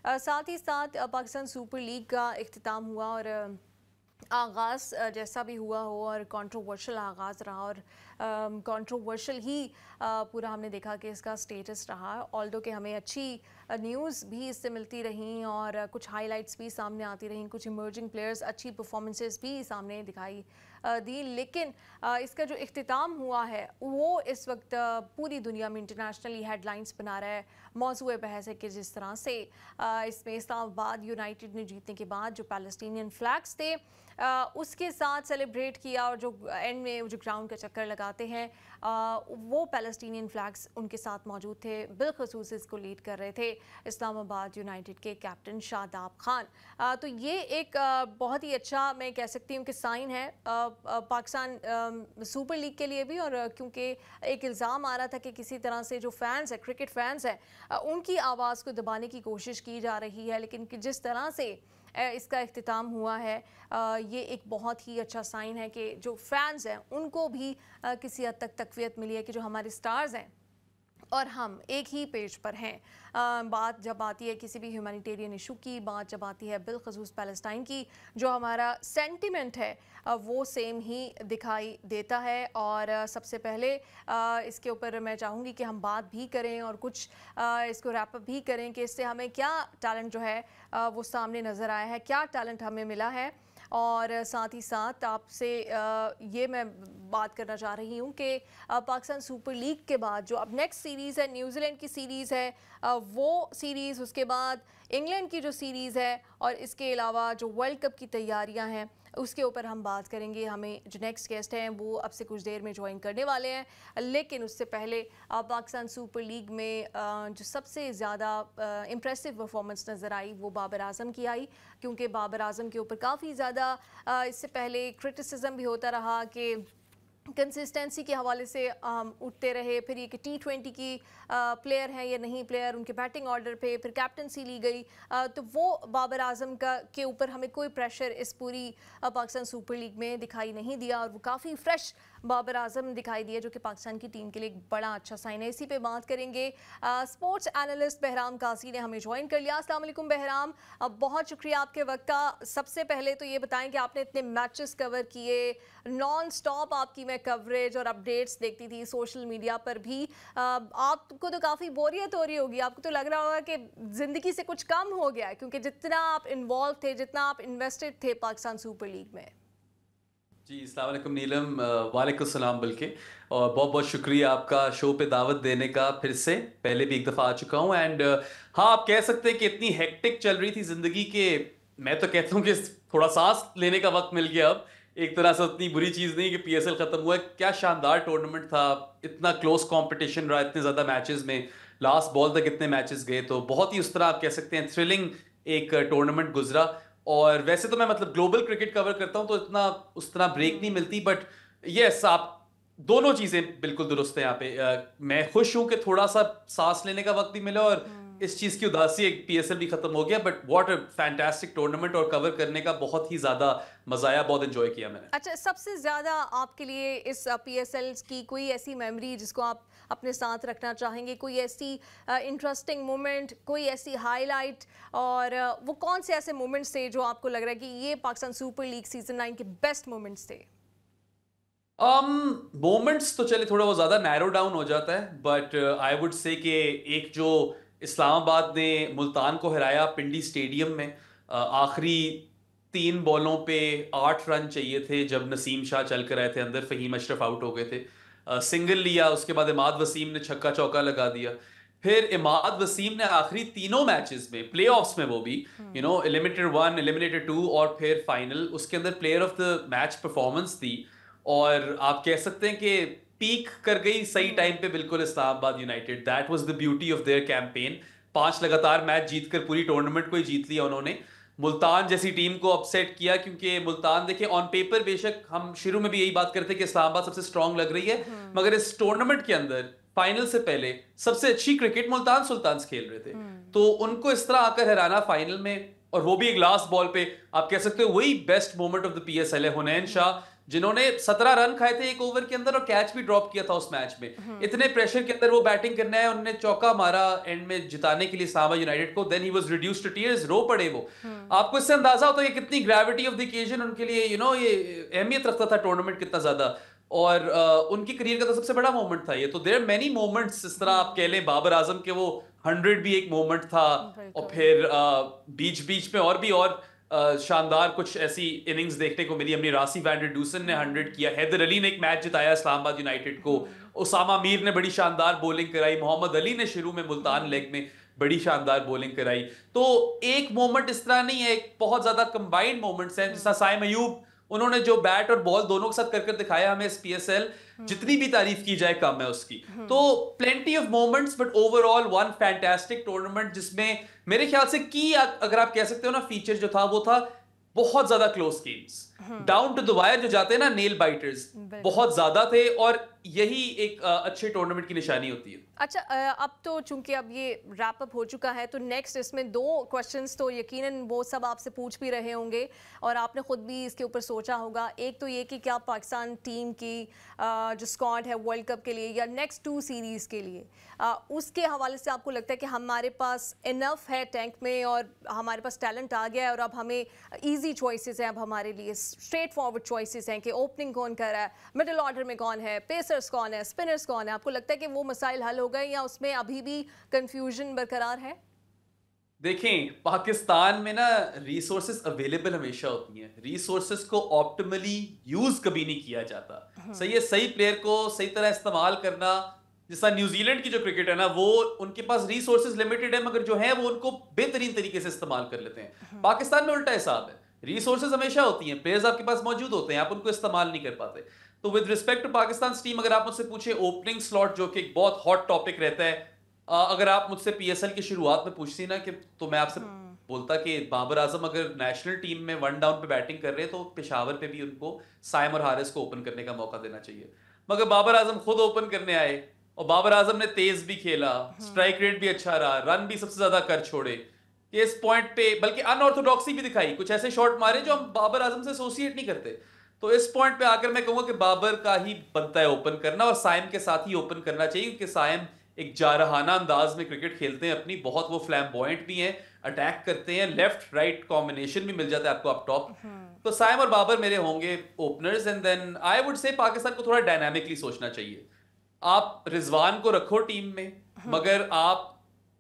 साथ ही साथ Pakistan super league का इख्तिताम हुआ और आगाज़ जैसा भी हुआ हो और कंट्रोवर्शियल आगाज़ रहा और कंट्रोवर्शियल ही पूरा हमने देखा कि इसका स्टेटस रहा। ऑल्दो कि हमें अच्छी न्यूज़ भी इससे मिलती रहीं और कुछ हाइलाइट्स भी सामने आती रहीं, कुछ इमर्जिंग प्लेयर्स अच्छी परफॉर्मेंसेस भी सामने दिखाई दी, लेकिन इसका जो इख्तिताम हुआ है वो इस वक्त पूरी दुनिया में इंटरनेशनली हेडलाइंस बना रहा है। मौज़ूए बहस है कि जिस तरह से इसमें इस्लामाबाद यूनाइटेड ने जीतने के बाद जो पैलेस्टीनियन फ्लैग्स थे उसके साथ सेलिब्रेट किया और जो एंड में जो ग्राउंड का चक्कर लगाते हैं वो पैलेस्टीनियन फ्लैग्स उनके साथ मौजूद थे। बिलखसूस इसको लीड कर रहे थे इस्लामाबाद यूनाइटेड के कैप्टन शादाब खान। तो ये एक बहुत ही अच्छा मैं कह सकती हूँ कि साइन है पाकिस्तान सुपर लीग के लिए भी, और क्योंकि एक इल्ज़ाम आ रहा था कि किसी तरह से जो फैंस है, क्रिकेट फैंस हैं, उनकी आवाज़ को दबाने की कोशिश की जा रही है, लेकिन जिस तरह से इसका इख्तिताम हुआ है ये एक बहुत ही अच्छा साइन है कि जो फैंस हैं उनको भी किसी हद तक तक़वियत मिली है कि जो हमारे स्टार्स हैं और हम एक ही पेज पर हैं। बात जब आती है किसी भी ह्यूमैनिटेरियन इशू की, बात जब आती है बिलखसूस पैलेस्टाइन की, जो हमारा सेंटिमेंट है वो सेम ही दिखाई देता है। और सबसे पहले इसके ऊपर मैं चाहूँगी कि हम बात भी करें और कुछ इसको रैप अप भी करें कि इससे हमें क्या टैलेंट जो है वो सामने नज़र आया है, क्या टैलेंट हमें मिला है। और साथ ही साथ आपसे ये मैं बात करना चाह रही हूँ कि पाकिस्तान सुपर लीग के बाद जो अब नेक्स्ट सीरीज़ है, न्यूजीलैंड की सीरीज़ है, वो सीरीज़, उसके बाद इंग्लैंड की जो सीरीज़ है और इसके अलावा जो वर्ल्ड कप की तैयारियां हैं उसके ऊपर हम बात करेंगे। हमें जो नेक्स्ट गेस्ट हैं वो अब से कुछ देर में ज्वाइन करने वाले हैं, लेकिन उससे पहले पाकिस्तान सुपर लीग में जो सबसे ज़्यादा इम्प्रेसिव परफॉर्मेंस नज़र आई वो बाबर आजम की आई, क्योंकि बाबर आजम के ऊपर काफ़ी ज़्यादा इससे पहले क्रिटिसिज्म भी होता रहा कि कंसिस्टेंसी के हवाले से उठते रहे, फिर ये कि T20 की प्लेयर हैं या नहीं प्लेयर, उनके बैटिंग ऑर्डर पे फिर कैप्टनसी ली गई, तो वो बाबर आजम का के ऊपर हमें कोई प्रेशर इस पूरी पाकिस्तान सुपर लीग में दिखाई नहीं दिया और वो काफ़ी फ्रेश बाबर आजम दिखाई दिए, जो कि पाकिस्तान की टीम के लिए एक बड़ा अच्छा साइन है। इसी पे बात करेंगे। स्पोर्ट्स एनालिस्ट बहराम काजी ने हमें ज्वाइन कर लिया। अस्सलाम वालेकुम बहराम, बहुत शुक्रिया आपके वक्त का। सबसे पहले तो ये बताएं कि आपने इतने मैचेस कवर किए, नॉन स्टॉप आपकी मैं कवरेज और अपडेट्स देखती थी सोशल मीडिया पर भी, आपको तो काफ़ी बोरियत हो रही होगी, आपको तो लग रहा होगा कि ज़िंदगी से कुछ कम हो गया है, क्योंकि जितना आप इन्वॉल्व थे, जितना आप इन्वेस्टेड थे पाकिस्तान सुपर लीग में। जी, अस्सलाम वालेकुम नीलम, वालेकुम सलाम बल्कि, और बहुत बहुत शुक्रिया आपका शो पे दावत देने का। फिर से पहले भी एक दफ़ा आ चुका हूँ एंड हाँ, आप कह सकते हैं कि इतनी हेक्टिक चल रही थी ज़िंदगी के, मैं तो कहता हूँ कि थोड़ा सांस लेने का वक्त मिल गया अब। एक तरह से उतनी बुरी चीज़ नहीं कि PSL ख़त्म हुआ है। क्या शानदार टूर्नामेंट था, इतना क्लोज कंपटीशन रहा, इतने ज़्यादा मैचेस में, लास्ट बॉल तक इतने मैचेस गए, तो बहुत ही उस तरह आप कह सकते हैं थ्रिलिंग एक टूर्नामेंट गुजरा। और वैसे तो मैं मतलब ग्लोबल क्रिकेट कवर करता हूं तो इतना उस तरह ब्रेक नहीं मिलती, बट यस, आप दोनों चीजें बिल्कुल दुरुस्त है यहाँ पे। मैं खुश हूं कि थोड़ा सा सांस लेने का वक्त भी मिला और इस चीज की उदासी, एक PSL भी खत्म हो गया, but what a fantastic tournament, और कवर करने का बहुत ही ज्यादा मजा आया, बहुत एंजॉय किया मैंने। अच्छा, सबसे ज़्यादा आपके लिए इस PSL की कोई ऐसी मेमोरी जिसको आप अपने साथ रखना चाहेंगे, कोई ऐसी इंटरेस्टिंग मोमेंट, कोई ऐसी हाईलाइट, और वो कौन से ऐसे मोमेंट्स थे जो आपको लग रहा है कि ये पाकिस्तान सुपर लीग सीजन 9 के बेस्ट मोमेंट्स थे? मोमेंट्स तो चले थोड़ा वो ज्यादा नैरो डाउन हो जाता है, बट आई वुड से कि एक जो इस्लामाबाद ने मुल्तान को हराया पिंडी स्टेडियम में, आखिरी 3 बॉलों पे 8 रन चाहिए थे जब नसीम शाह चल कर आए थे अंदर, फहीम अशरफ आउट हो गए थे, सिंगल लिया, उसके बाद इमाद वसीम ने छक्का चौका लगा दिया। फिर इमाद वसीम ने आखिरी तीनों मैचेस में, प्लेऑफ्स में, वो भी एलिमिनेटर 1, एलिमिनेटर 2 और फिर फाइनल, उसके अंदर player of the match performance थी। और आप कह सकते हैं कि पीक कर गई सही टाइम पे बिल्कुल Islamabad United. That was the beauty of their campaign. 5 लगातार मैच जीतकर पूरी टूर्नामेंट को ही जीत लिया उन्होंने, मुल्तान जैसी टीम को अपसेट किया, क्योंकि मुल्तान देखिए ऑन पेपर बेशक हम शुरू में भी यही बात करते हैं कि इस्लामाबाद सबसे स्ट्रांग लग रही है, मगर इस टूर्नामेंट के अंदर फाइनल से पहले सबसे अच्छी क्रिकेट मुल्तान सुल्तान्स खेल रहे थे, तो उनको इस तरह आकर हराना फाइनल में, और वो भी एक लास्ट बॉल पे, आप कह सकते हो वही best moment of the PSL है। हुनैन शाह जिन्होंने 17 रन खाए थे एक ओवर के अंदर और कैच भी ड्रॉप किया था उस मैच में। इतने प्रेशर के अंदर वो बैटिंग करना है, उन्होंने चौका मारा एंड में जिताने के लिए इस्लामाबाद यूनाइटेड को, then he was reduced to tears, रो पड़े वो। आपको इससे अंदाजा होता है कि कितनी ग्रेविटी ऑफ द ओकेजन उनके लिए ये अहमियत रखता था टूर्नामेंट कितना ज्यादा। और उनकी करियर का तो सबसे बड़ा मोमेंट था ये। तो देयर मेनी मोमेंट्स, इस तरह आप कह लें बाबर आजम के वो 100 भी एक मोमेंट था, और फिर बीच बीच में और भी और शानदार कुछ ऐसी इनिंग्स देखने को मिली। हमने रासी वैंडर डूसन ने 100 किया, हैदर अली ने एक मैच जिताया इस्लामाबाद यूनाइटेड को, उसामा मीर ने बड़ी शानदार बॉलिंग कराई, मोहम्मद अली ने शुरू में मुल्तान लेग में बड़ी शानदार बॉलिंग कराई। तो एक मोमेंट इस तरह नहीं है, एक बहुत ज्यादा कंबाइंड मोमेंट्स हैं। जैसा साइम अयूब, उन्होंने जो बैट और बॉल दोनों के साथ कर दिखाया हमें इस PSL, जितनी भी तारीफ की जाए कम है उसकी। तो plenty of moments, but overall one fantastic tournament, जिसमें मेरे ख्याल से की अगर आप कह सकते हो ना फीचर जो था वो था बहुत ज्यादा close games, down to the wire जो जाते हैं ना, नेल बाइटर्स बहुत ज्यादा थे, और यही एक अच्छे टूर्नामेंट की निशानी होती है। अच्छा, अब तो चूंकि अब ये रैप अप हो चुका है, तो नेक्स्ट इसमें 2 क्वेश्चंस तो यकीनन वो सब आपसे पूछ भी रहे होंगे और आपने खुद भी इसके ऊपर सोचा होगा। एक तो ये कि क्या पाकिस्तान टीम की जो स्क्वाड है वर्ल्ड कप के लिए या नेक्स्ट 2 सीरीज़ के लिए, उसके हवाले से आपको लगता है कि हमारे पास इनफ है टैंक में और हमारे पास टैलेंट आ गया है और अब हमें ईजी चॉइसेस हैं, अब हमारे लिए स्ट्रेट फॉरवर्ड चॉइसेस हैं कि ओपनिंग कौन कर रहा है, मिडिल ऑर्डर में कौन है, पेसर्स कौन है, स्पिनर्स कौन है? आपको लगता है कि वो मसाइल हल हो गए या उसमें अभी भी कंफ्यूजन बरकरार है? देखें, पाकिस्तान में ना रिसोर्सेस अवेलेबल हमेशा होती हैं, रिसोर्सेस को ऑप्टिमली यूज कभी नहीं किया जाता। सही है, सही प्लेयर को सही तरह इस्तेमाल करना। जैसा न्यूजीलैंड की जो क्रिकेट है ना, वो उनके पास रिसोर्सेस लिमिटेड है, मगर जो है वो उनको बेहतरीन तरीके से इस्तेमाल कर लेते हैं। पाकिस्तान में उल्टा हिसाब है, रिसोर्सेज हमेशा होती हैं, प्लेयर्स आपके पास मौजूद होते हैं, आप उनको इस्तेमाल नहीं कर पाते। तो with respect to Pakistan team, अगर आप मुझसे पूछे ओपनिंग स्लॉट, जो कि एक बहुत हॉट टॉपिक रहता है, अगर आप मुझसे PSL की शुरुआत में पूछती ना कि, तो मैं आपसे बोलता कि बाबर आजम अगर नेशनल टीम में 1 डाउन पे बैटिंग कर रहे हैं तो पेशावर पे भी उनको साइम और हारिस को ओपन करने का मौका देना चाहिए। मगर बाबर आजम खुद ओपन करने आए और बाबर आजम ने तेज भी खेला, स्ट्राइक रेट भी अच्छा रहा, रन भी सबसे ज्यादा कर छोड़े कि इस पॉइंट पे, बल्कि अनऑर्थोडॉक्सी भी दिखाई, कुछ ऐसे शॉट मारे जो हम बाबर आजम से एसोसिएट नहीं करते। तो इस पॉइंट पे आकर मैं कहूंगा कि बाबर का ही बनता है ओपन करना, और साइम के साथ ही ओपन करना चाहिए, क्योंकि साइम एक जारहाना अंदाज में क्रिकेट खेलते हैं अपनी, बहुत वो फ्लैम्बॉयंट भी हैं, अटैक करते हैं, लेफ्ट राइट कॉम्बिनेशन भी मिल जाता है आपको अप टॉप। तो साइम और बाबर मेरे होंगे openers, and then I would say Pakistan को थोड़ा डायनामिकली सोचना चाहिए। आप रिजवान को रखो टीम में, मगर आप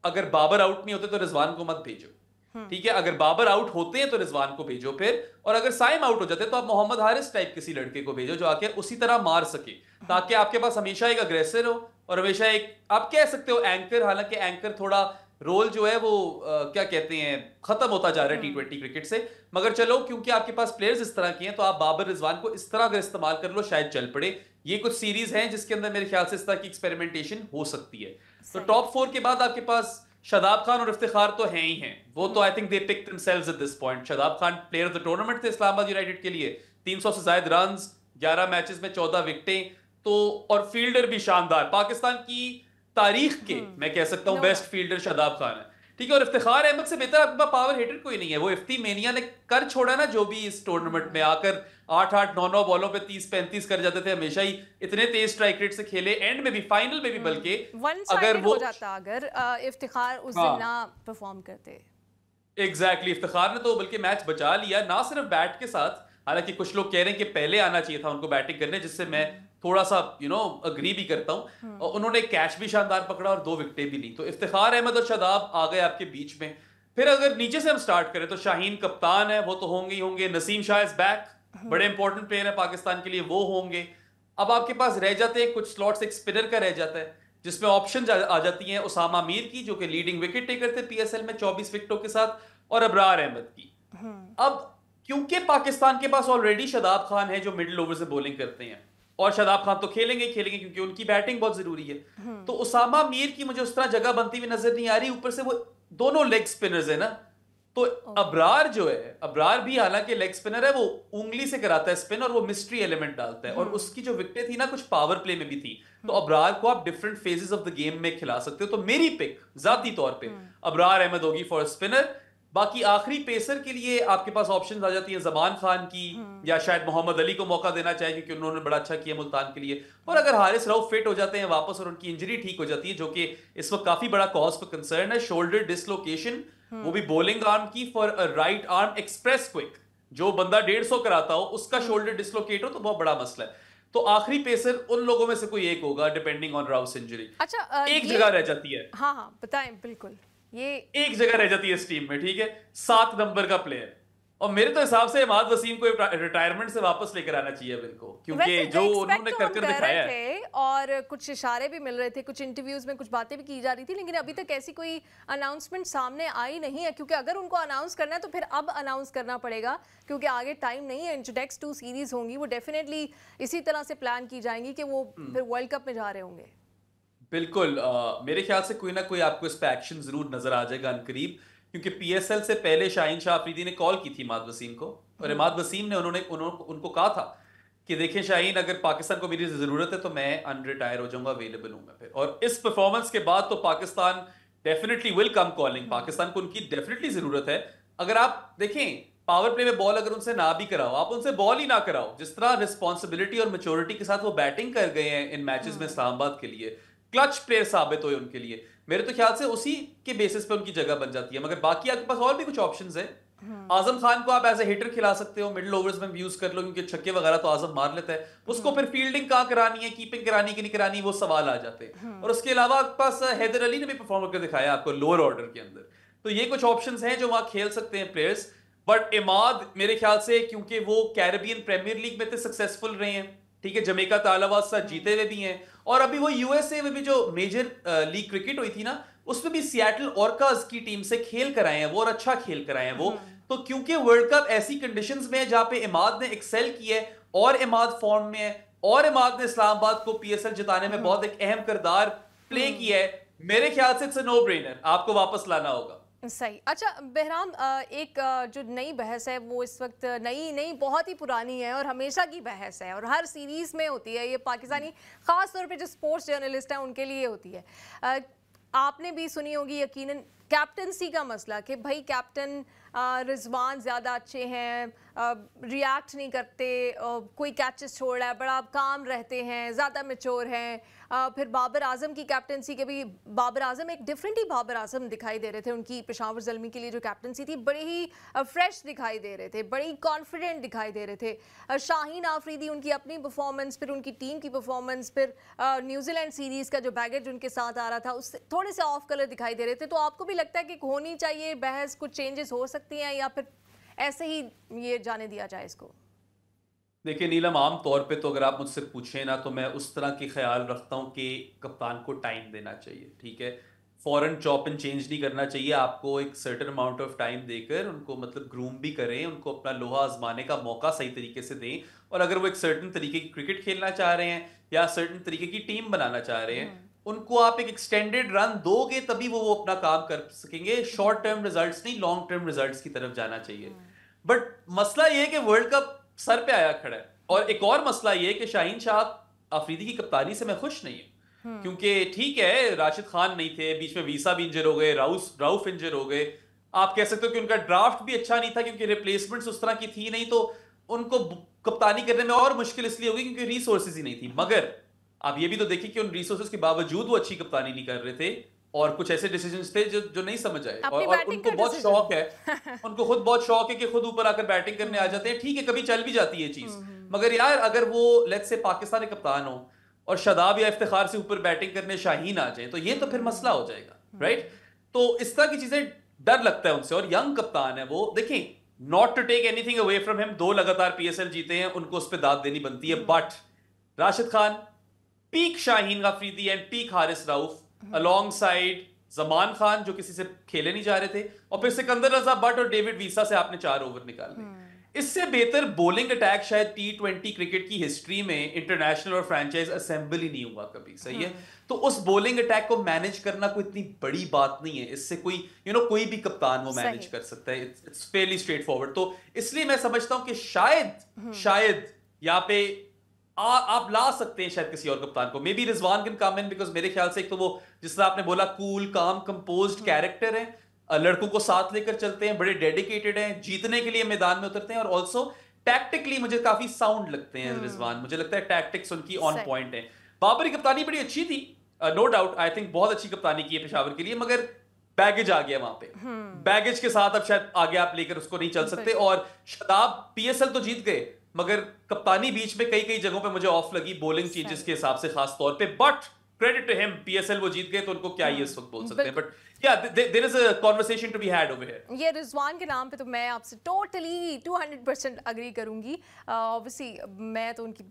अगर बाबर आउट नहीं होते तो रिजवान को मत भेजो, ठीक है? अगर बाबर आउट होते हैं तो रिजवान को भेजो फिर, और अगर साइम आउट हो जाते हैं तो आप मोहम्मद हारिस टाइप किसी लड़के को भेजो जो आके उसी तरह मार सके, ताकि आपके पास हमेशा एक अग्रेसर हो और हमेशा एक, आप कह सकते हो एंकर, हालांकि एंकर थोड़ा रोल जो है वो क्या कहते हैं खत्म होता जा रहा है T20 क्रिकेट से, मगर चलो क्योंकि आपके पास प्लेयर्स इस तरह के हैं तो आप बाबर रिजवान को इस तरह अगर इस्तेमाल कर लो शायद चल पड़े। ये कुछ सीरीज हैं जिसके अंदर मेरे ख्याल से इस तरह की एक्सपेरिमेंटेशन हो सकती है। तो टॉप 4 के बाद आपके पास शादाब खान और इफ्तिखार तो हैं ही हैं, वो तो I think they pick themselves at this point. Shadab Khan player of the tournament थे इस्लामाबाद यूनाइटेड के लिए, 300 से ज्यादा रन्स, 11 मैचेस में 14 विकेटें, तो और फील्डर भी शानदार, पाकिस्तान की तारीख के मैं कह सकता हूं बेस्ट फील्डर शादाब खान है, ठीक है? और इफ्तिखार अहमद से बेहतर आपके पास पावर हिटर कोई नहीं है। वो इफ्ती मेनिया ने कर छोड़ा ना जो भी इस टूर्नामेंट में आकर 8-8 9-9 बॉलों पे 30-35 कर जाते थे, हमेशा ही इतने तेज स्ट्राइक रेट से खेले, एंड में भी फाइनल में भी, बल्कि अगर वो हो जाता अगर इफ्तिखार उस दिन ना परफॉर्म करते। एग्जैक्टली, इफ्तिखार ने तो बल्कि मैच बचा लिया, ना सिर्फ बैट के साथ, हालांकि कुछ लोग कह रहे हैं कि पहले आना चाहिए था उनको बैटिंग करने, जिससे मैं थोड़ा सा अग्री भी करता हूं। उन्होंने कैच भी शानदार पकड़ा और 2 विकेटें भी ली। तो इफ्तिखार अहमद और शादाब आ गए आपके बीच में। फिर अगर नीचे से हम स्टार्ट करें तो शाहीन कप्तान है, वो तो होंगे ही होंगे। नसीम शाह इज बैक, बड़े इंपॉर्टेंट प्लेयर है पाकिस्तान के लिए, वो होंगे। अब आपके पास रह जाते हैं कुछ स्लॉट्स, एक स्पिनर का रह जाता है जिसमें ऑप्शन आ जाती हैं उसामा मीर की, जो कि लीडिंग विकेट टेकर थे PSL में 24 विकेटों के साथ, और अबरार अहमद की। अब क्योंकि पाकिस्तान के पास ऑलरेडी शादाब खान है जो मिडिल ओवर से बॉलिंग करते हैं, और शादाब खान तो खेलेंगे क्योंकि उनकी बैटिंग बहुत जरूरी है, तो उसामा मीर की मुझे उस तरह जगह बनती हुई नजर नहीं आ रही। ऊपर से वो दोनों लेग स्पिनर्स है ना, तो अबरार जो है, अबरार भी हालांकि लेग स्पिनर है, वो उंगली से कराता है स्पिन और वो मिस्ट्री एलिमेंट डालता है, और उसकी जो विकेटें थी ना कुछ पावर प्ले में भी थी, तो अबरार को आप different phases of the game में खिला सकते हो। तो मेरी पिक जाती तौर पे अबरार अहमद होगी फॉर स्पिनर। बाकी आखिरी पेसर के लिए आपके पास ऑप्शंस आ जाती हैं जमान खान की, या शायद मोहम्मद अली को मौका देना चाहिए क्योंकि उन्होंने बड़ा अच्छा किया मुल्तान के लिए। और अगर हारिस रऊफ फिट हो जाते हैं वापस और उनकी इंजरी ठीक हो जाती है, जो कि इस वक्त काफी बड़ा कॉज फॉर कंसर्न है, शोल्डर डिसलोकेशन, वो भी बॉलिंग आर्म की, for a right arm express quick, जो बंदा 150 कराता हो उसका शोल्डर डिसलोकेट हो तो बहुत बड़ा मसला है। तो आखिरी पेसर उन लोगों में से कोई एक होगा डिपेंडिंग ऑन राउस इंजरी। अच्छा, एक जगह रह जाती है, हाँ हाँ बताएं बिल्कुल। ये एक जगह रह जाती है इस टीम में, ठीक है, 7 नंबर का प्लेयर, और मेरे तो हिसाब से इमाद वसीम को रिटायरमेंट से वापस लेकर आना चाहिए अब इनको, क्योंकि जो उन्होंने तो कर कर दिखाया है। थे और कुछ इशारे भी मिल रहे थे, कुछ इंटरव्यूज में कुछ बातें भी की जा रही थी, लेकिन अभी तक ऐसी कोई अनाउंसमेंट सामने आई नहीं है। क्योंकि अगर उनको अनाउंस करना है तो फिर अब अनाउंस करना पड़ेगा, क्योंकि आगे टाइम नहीं है। इंटरडेक्स 2 सीरीज होंगी, वो डेफिनेटली इसी तरह से प्लान की जाएंगी कि वो फिर वर्ल्ड कप में जा रहे होंगे। बिल्कुल, मेरे ख्याल से कोई ना कोई आपको इस पे एक्शन जरूर नजर आ जाएगा अनकरीब, क्योंकि पीएसएल से पहले शाहीन शाह अफरीदी ने कॉल की थी इमाद वसीम को, और इमाद वसीम ने उनको कहा था कि देखें शाहीन, अगर पाकिस्तान को मेरी जरूरत है तो मैं अनरिटायर हो जाऊंगा, अवेलेबल हूंगा फिर। और इस परफॉर्मेंस के बाद तो Pakistan definitely will come calling, Pakistan को उनकी डेफिनेटली जरूरत है। अगर आप देखें पावर प्ले में बॉल अगर उनसे ना भी कराओ, आप उनसे बॉल ही ना कराओ, जिस तरह रिस्पॉन्सिबिलिटी और मेच्योरिटी के साथ वो बैटिंग कर गए हैं इन मैचेस में इस्लामाबाद के लिए, क्लच प्लेयर साबित हुए उनके लिए, मेरे तो ख्याल से उसी के बेसिस पे उनकी जगह बन जाती है। मगर बाकी आपके पास और भी कुछ ऑप्शंस है। आजम खान को आप एज ए हिटर खिला सकते हो, मिडिल ओवर्स में यूज कर लो, क्योंकि छक्के वगैरह तो आजम मार लेता है। उसको फिर फील्डिंग कहाँ करानी है, कीपिंग करानी कि नहीं करानी, वो सवाल आ जाते हैं। और उसके अलावा आपके पास हैदर अली ने भी परफॉर्म करके दिखाया आपको लोअर ऑर्डर के अंदर, तो ये कुछ ऑप्शंस हैं जो वहां खेल सकते हैं प्लेयर्स। बट इमाद मेरे ख्याल से, क्योंकि वो कैरेबियन प्रीमियर लीग में तो सक्सेसफुल रहे हैं, ठीक है, जमैका तालाबाद साथ जीते हुए भी हैं, और अभी वो यूएसए में भी जो मेजर लीग क्रिकेट हुई थी ना, उसमें भी सिएटल ऑर्काज की टीम से खेल कर आए हैं वो, और अच्छा खेल कर आए हैं वो। तो क्योंकि वर्ल्ड कप ऐसी कंडीशंस में है जहां पे इमाद ने एक्सेल किया है, और इमाद फॉर्म में है, और इमाद ने इस्लामाबाद को पीएसएल जिताने में बहुत एक अहम किरदार प्ले किया है, मेरे ख्याल से इट्स अ नो ब्रेनर, आपको वापस लाना होगा। सही। अच्छा बहराम, एक जो नई बहस है वो इस वक्त नई नहीं बहुत ही पुरानी है और हमेशा की बहस है, और हर सीरीज में होती है ये, पाकिस्तानी खास तौर पे जो स्पोर्ट्स जर्नलिस्ट हैं उनके लिए होती है। आपने भी सुनी होगी यकीनन, कैप्टनसी का मसला, कि भाई कैप्टन रिजवान ज़्यादा अच्छे हैं, रिएक्ट नहीं करते, कोई कैचेस छोड़ रहा है, बड़ा काम रहते हैं, ज़्यादा मैच्योर हैं। फिर बाबर आजम की कैप्टनसी के भी, बाबर आजम एक डिफरेंट ही बाबर आजम दिखाई दे रहे थे, उनकी पेशावर ज़ल्मी के लिए जो कैप्टनसी थी बड़े ही फ्रेश दिखाई दे रहे थे, बड़ी कॉन्फिडेंट दिखाई दे रहे थे। शाहीन आफरीदी, उनकी अपनी परफॉर्मेंस, फिर उनकी टीम की परफॉर्मेंस, फिर न्यूजीलैंड सीरीज़ का जो बैगेज उनके साथ आ रहा था उससे थोड़े से ऑफ कलर दिखाई दे रहे थे। तो आपको भी लगता है कि होनी चाहिए बहस, कुछ चेंजेस हो सकती हैं, या फिर ऐसे ही ये जाने दिया जाए इसको? देखिए नीलम, आम तौर पे तो अगर आप मुझसे पूछें ना, तो मैं उस तरह की ख्याल रखता हूं कि कप्तान को टाइम देना चाहिए, ठीक है, फॉरन चॉप एंड चेंज नहीं करना चाहिए, आपको एक सर्टेन अमाउंट ऑफ टाइम देकर उनको मतलब ग्रूम भी करें, उनको अपना लोहा आजमाने का मौका सही तरीके से दें। और अगर वो एक सर्टेन तरीके की क्रिकेट खेलना चाह रहे हैं या सर्टेन तरीके की टीम बनाना चाह रहे हैं, उनको आप एक एक्सटेंडेड रन दोगे तभी वो अपना काम कर सकेंगे। शॉर्ट टर्म रिजल्ट्स नहीं, लॉन्ग टर्म रिजल्ट्स की तरफ जाना चाहिए। बट मसला ये है कि वर्ल्ड कप सर पे आया खड़ा है, और एक और मसला ये है कि शाहीन शाह अफरीदी की कप्तानी से मैं खुश नहीं हूं, क्योंकि ठीक है राशिद खान नहीं थे, बीच में वीसा भी इंजर हो गए, राउफ इंजर हो गए, आप कह सकते हो कि उनका ड्राफ्ट भी अच्छा नहीं था क्योंकि रिप्लेसमेंट्स उस तरह की थी नहीं, तो उनको कप्तानी करने में और मुश्किल इसलिए होगी क्योंकि रिसोर्सेज ही नहीं थी। मगर आप ये भी तो देखिए कि उन रिसोर्सेज के बावजूद वो अच्छी कप्तानी नहीं कर रहे थे, और कुछ ऐसे डिसीजंस थे जो नहीं समझ आए, और उनको बहुत शौक है उनको खुद बहुत शौक है कि खुद ऊपर आकर बैटिंग करने आ जाते हैं। ठीक है, कभी चल भी जाती है चीज, मगर यार अगर वो लेट्स से पाकिस्तानी कप्तान हो और शादाब या इफ्तिखार से ऊपर बैटिंग करने शाहीन आ जाए, तो ये तो फिर मसला हो जाएगा, राइट? तो इस तरह की चीजें डर लगता है उनसे, और यंग कप्तान है वो। देखें, not to take anything away from him, 2 लगातार पीएसएल जीते हैं, उनको उस पर दाद देनी बनती है, but Rashid Khan, peak Shaheen Afridi and peak Haris Rauf along side Zaman Khan जो किसी से खेले नहीं जा रहे थे, और फिर सिकंदर रजा भट्ट और डेविड वीसा से आपने 4 ओवर निकाले। इससे बेहतर बॉलिंग अटैक शायद T20 क्रिकेट की हिस्ट्री में इंटरनेशनल और फ्रेंचाइज असेंबल ही नहीं हुआ कभी, सही है? तो उस बॉलिंग अटैक को मैनेज करना कोई इतनी बड़ी बात नहीं है, इससे कोई कोई भी कप्तान वो मैनेज कर सकता है, इट्स फेयरली स्ट्रेट फॉरवर्ड। तो इसलिए मैं समझता हूं कि शायद यहाँ पे आप ला सकते हैं शायद किसी और कप्तान को, may be Rizwan can come in, because मेरे ख्याल से एक तो वो जिस तरह आपने बोला कूल काम कंपोज्ड कैरेक्टर है, लड़कों को साथ लेकर चलते हैं, बड़े डेडिकेटेड हैं, जीतने के लिए मैदान में उतरते हैं और ऑल्सो टैक्टिकली मुझे काफी साउंड लगते हैं रिजवान। मुझे लगता है टैक्टिक्स उनकी ऑन सही। पॉइंट है। बाबर की कप्तानी बड़ी अच्छी थी, नो डाउट, आई थिंक बहुत अच्छी कप्तानी की है पेशावर के लिए, मगर बैगेज आ गया वहां पे। बैगेज के साथ अब शायद आगे आप लेकर उसको नहीं चल सकते। बिल्कुल। और शदाब पीएसएल तो जीत गए, मगर कप्तानी बीच में कई कई जगहों पे मुझे ऑफ लगी बॉलिंग चेंजेस सही। के हिसाब से खास तौर पे। But credit to him, PSL वो जीत गए तो उनको क्या ही इस वक्त बोल सकते हैं। बिल्कुल। But yeah there is a conversation to be had over here. ये रिजवान के नाम पे तो मैं आपसे टोटली 200% अग्री करूंगी। ऑब्वियसली मैं तो उनकी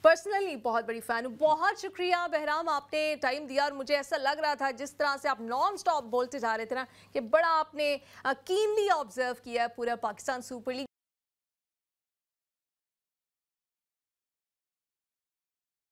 पर्सनली बहुत बड़ी फ़ैन हूँ। बहुत शुक्रिया बहराम, आपने टाइम दिया और मुझे ऐसा लग रहा था जिस तरह से आप नॉन स्टॉप बोलते जा रहे थे ना कि बड़ा आपने कीनली ऑब्जर्व किया है पूरा पाकिस्तान सुपर लीग।